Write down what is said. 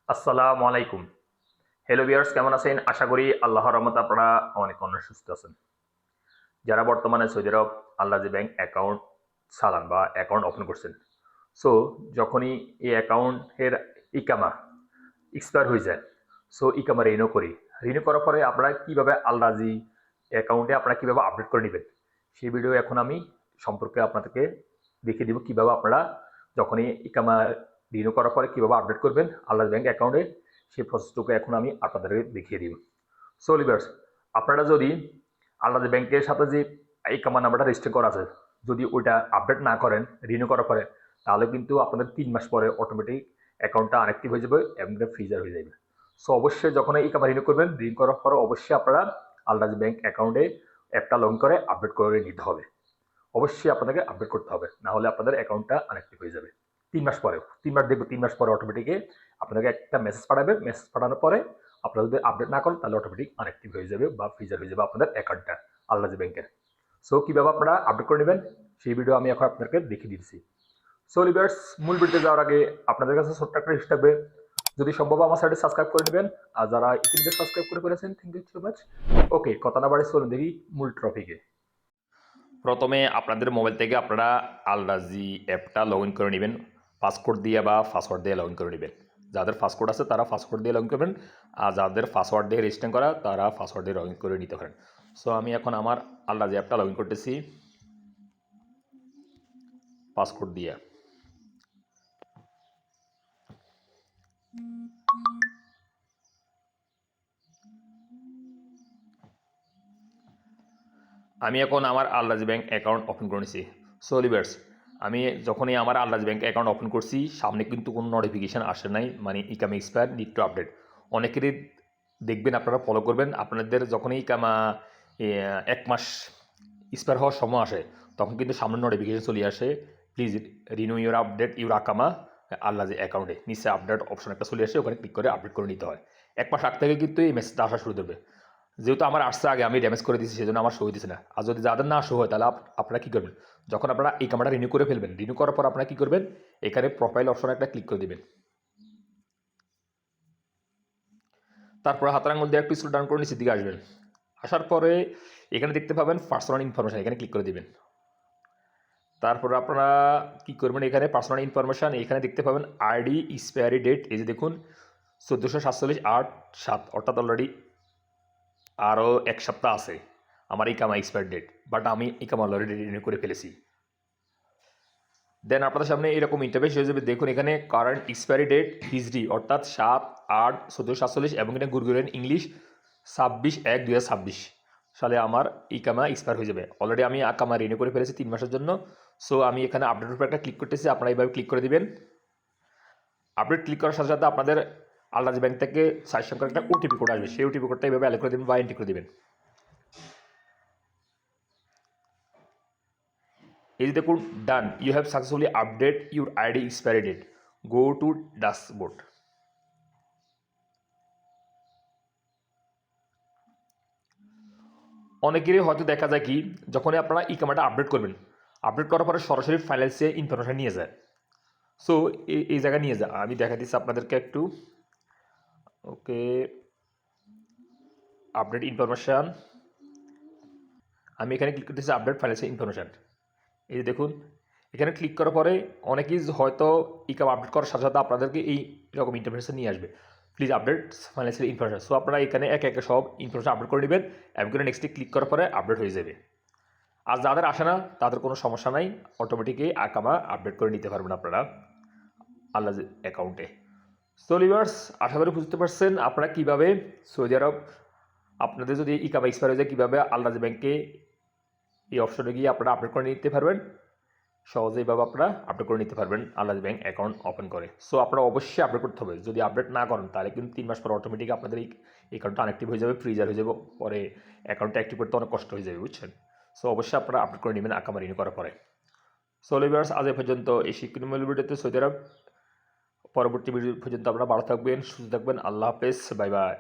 আসসালামু আলাইকুম। Hello viewers, কেমন আছেন? আশা করি আল্লাহর রহমতে আপনারা অনেক সুস্থ আছেন। যারা বর্তমানে সৌদি আরব আল-রাজি ব্যাংক অ্যাকাউন্ট চালান বা অ্যাকাউন্ট ওপেন করছেন। সো যখনই এই অ্যাকাউন্টের ইকামা এক্সপায়ার হয়ে যায়, সো ইকামা রিনিউ করি। রিনিউ করার পরে আপনারা কিভাবে আল-রাজি অ্যাকাউন্টে আপনারা কিভাবে আপডেট করে নিবেন, সেই ভিডিও এখন আমি সম্পর্কে আপনাদেরকে দেখিয়ে দিব কিভাবে আপনারা যখনই ইকামা রিনিউ করার পরে কিভাবে আপডেট করবেন আল-রাজি ব্যাংক অ্যাকাউন্টে, সেই প্রসেসটুকু এখন আমি আপনাদেরকে দেখিয়ে দিব। সো লিভার্স, আপনারা যদি আল-রাজি ব্যাংকের সাথে যে ইকামা নাম্বারটা রেজিস্টার করা আছে, যদি ওইটা আপডেট না করেন রিনিউ করার পরে, তাহলে কিন্তু আপনাদের 3 মাস পরে অটোমেটিক অ্যাকাউন্টটা আনঅ্যাক্টিভ হয়ে যাবে এবং ফ্রিজার হয়ে যাবে। সো অবশ্যই যখন ইকামা রিনিউ করবেন, রিনিউ করার পরে অবশ্যই আপনারা আল-রাজি ব্যাংক অ্যাকাউন্টে অ্যাপটা লগ করে আপডেট করে নিতে হবে। অবশ্যই আপনাদেরকে আপডেট করতে হবে, না হলে আপনাদের অ্যাকাউন্টটা আনঅ্যাক্টিভ হয়ে যাবে 3 মাস পরেও। 3 মাস দেখবো, 3 মাস পরে অটোমেটিকে আপনাকে একটা মেসেজ পাঠাবে। মেসেজ পাঠানোর পরে আপনারা যদি আপডেট না করেন তাহলে অটোমেটিক আনঅ্যাক্টিভ হয়ে যাবে বা ফ্রিজার হয়ে যাবে আপনাদের অ্যাকাউন্টটা আল-রাজি ব্যাংকের। সো কীভাবে আপনারা আপডেট করে নেবেন সেই ভিডিও আমি এখন আপনাদেরকে দেখিয়ে দিচ্ছি। সো লিভার্স, মূল ভিডিওতে যাওয়ার আগে আপনাদের কাছে ছোট্ট একটা রিকোয়েস্ট থাকবে, যদি সম্ভব আমার চ্যানেলটি সাবস্ক্রাইব করে নেবেন। আর যারা ইতিমধ্যে সাবস্ক্রাইব করে ফেলেছেন, থ্যাংক ইউ সো মাচ। ওকে, কথা না বাড়ি চলুন দেখি মূল টপিকে। প্রথমে আপনাদের মোবাইল থেকে আপনারা আল-রাজি অ্যাপটা লগ ইন করে নেবেন, পাসওয়ার্ড দিয়ে বা পাসওয়ার্ড দিয়ে লগ ইন করে নেবেন। যাদের পাসওয়ার্ড আছে তারা পাসওয়ার্ড দিয়ে লগ ইন করবেন, আর যাদের পাসওয়ার্ড দিয়ে রেজিস্টার করা তারা পাসওয়ার্ড দিয়ে লগ ইন করে নিতে পারেন। সো আমি এখন আমার আল-রাজি অ্যাপটা লগ ইন করতেছি পাসওয়ার্ড দিয়ে। আমি এখন আমার আল-রাজি ব্যাংক অ্যাকাউন্ট ওপেন করে নিছি। সো লিভার্স, আমি যখনই আমার আল-রাজি ব্যাংক অ্যাকাউন্ট ওপেন করছি, সামনে কিন্তু কোনো নোটিফিকেশান আসে নাই, মানে ইকামা এক্সপায়ার নিড টু আপডেট। অনেকেরই দেখবেন, আপনারা ফলো করবেন, আপনাদের যখনই ইকামা 1 মাস এক্সপায়ার হওয়ার সময় আসে, তখন কিন্তু সামনে নোটিফিকেশান চলে আসে, please renew your update your আকামা আল-রাজি অ্যাকাউন্টে। নিচে আপডেট অপশন একটা চলে আসে, ওখানে ক্লিক করে আপডেট করে নিতে হয়। 1 মাস আগ থেকে কিন্তু এই মেসেজটা আসা শুরু দেবে। যেহেতু আমার আসছে আগে, আমি ড্যামেজ করে দিচ্ছি, সেজন্য আমার শো হইতেছে না। আর যদি যাদের না শো হয়, তাহলে আপনারা কী করবেন, যখন আপনারা এই কামাটা রিনিউ করে ফেলবেন, রিনিউ করার পর আপনারা কী করবেন, এখানে প্রোফাইল অপশনে একটা ক্লিক করে দেবেন। তারপরে হাতের আঙুল দিয়ে একটু স্ক্রল ডাউন করে নিচের দিকে আসবেন। আসার পরে এখানে দেখতে পাবেন পার্সোনাল ইনফরমেশান, এখানে ক্লিক করে দেবেন। তারপরে আপনারা কী করবেন, এখানে পার্সোনাল ইনফরমেশান এখানে দেখতে পাবেন আইডি এক্সপায়ারি ডেট, এই যে দেখুন 1447/8/7, অর্থাৎ অলরেডি আরও 1 সপ্তাহ আছে আমার ইকামা এক্সপায়ার ডেট, বাট আমি ইকামা অলরেডি রিনিউ করে ফেলেছি। দেন আপনাদের সামনে এরকম ইন্টারফেস হয়ে যাবে। দেখুন এখানে কারেন্ট এক্সপায়ারি ডেট হিজরি অর্থাৎ 7/8/1447 এবং এটা গ্রেগরিয়ান ইংলিশ 26/1/2026 সালে আমার ইকামা এক্সপায়ার হয়ে যাবে। অলরেডি আমি ইকামা রিনিউ করে ফেলেছি 3 মাসের জন্য। সো আমি এখানে আপডেটের উপর একটা ক্লিক করতেছি, আপনারা এইভাবে ক্লিক করে দিবেন। আপডেট ক্লিক করার সাথে সাথে আপনাদের আল-রাজি ব্যাংক থেকে 4 সংখ্যার একটা ওটিপি কোড আসবে, সেই ওটিপি কোডটা এইভাবে অ্যালো করে দেবেন বা এন্ট্রি করে দেবেন। এই যে দেখুন done, you have successfully update your ID expiry date, go to dashboard. অনেকেরই হয়তো দেখা যায় কি, যখনই আপনারা ইকামাটা আপডেট করবেন, আপডেট করার পরে সরাসরি ফাইন্যান্সে ইনফরমেশন নিয়ে যায়। সো এই জায়গায় নিয়ে যায়, আমি দেখা দিচ্ছি আপনাদেরকে একটু। ওকে, আপডেট ইনফরমেশান, আমি এখানে ক্লিক করতেছি আপডেট ফাইন্যান্সিয়াল ইনফরমেশান। এই যে দেখুন এখানে ক্লিক করার পরে অনেকেই হয়তো ইকাম আপডেট করার সাথে সাথে আপনাদেরকে এই রকম ইনফরমেশান নিয়ে আসবে, please update financial information. So আপনারা এখানে একে একে সব ইনফরমেশান আপডেট করে নেবেন এবং করে নেক্সটে ক্লিক করার পরে আপডেট হয়ে যাবে। আর যাদের আসে না তাদের কোনো সমস্যা নাই, অটোমেটিকই আকামা আপডেট করে নিতে পারবেন আপনারা আল-রাজি অ্যাকাউন্টে। সো লিভার্স, আশা করি বুঝতে পারছেন আপনারা কীভাবে সৌদি আরব আপনাদের যদি ইকামা এক্সপায়ার হয়ে যায়, কীভাবে আল-রাজি ব্যাংকে এই অপশনে গিয়ে আপনারা আপডেট করে নিতে পারবেন। সহজেইভাবে আপনারা আপডেট করে নিতে পারবেন আল-রাজি ব্যাংক অ্যাকাউন্ট ওপেন করে। সো আপনারা অবশ্যই আপডেট করতে হবে, যদি আপডেট না করেন তাহলে কিন্তু 3 মাস পর অটোমেটিক আপনাদের এই অ্যাকাউন্টটা আনঅ্যাক্টিভ হয়ে যাবে, ফ্রিজার হয়ে যাবে, পরে অ্যাকাউন্টটা অ্যাক্টিভ করতে অনেক কষ্ট হয়ে যাবে, বুঝছেন। সো অবশ্যই আপনারা আপডেট করে নেবেন আকামা রিনিউ করার পরে। সো লিভার্স, আজ এ পর্যন্ত এই শিক্ষণীয় ভিডিওতে সৌদি আরব। পরবর্তী ভিডিও পর্যন্ত আপনারা ভালো থাকবেন, সুস্থ থাকবেন। আল্লাহ হাফেজ, বাই বাই।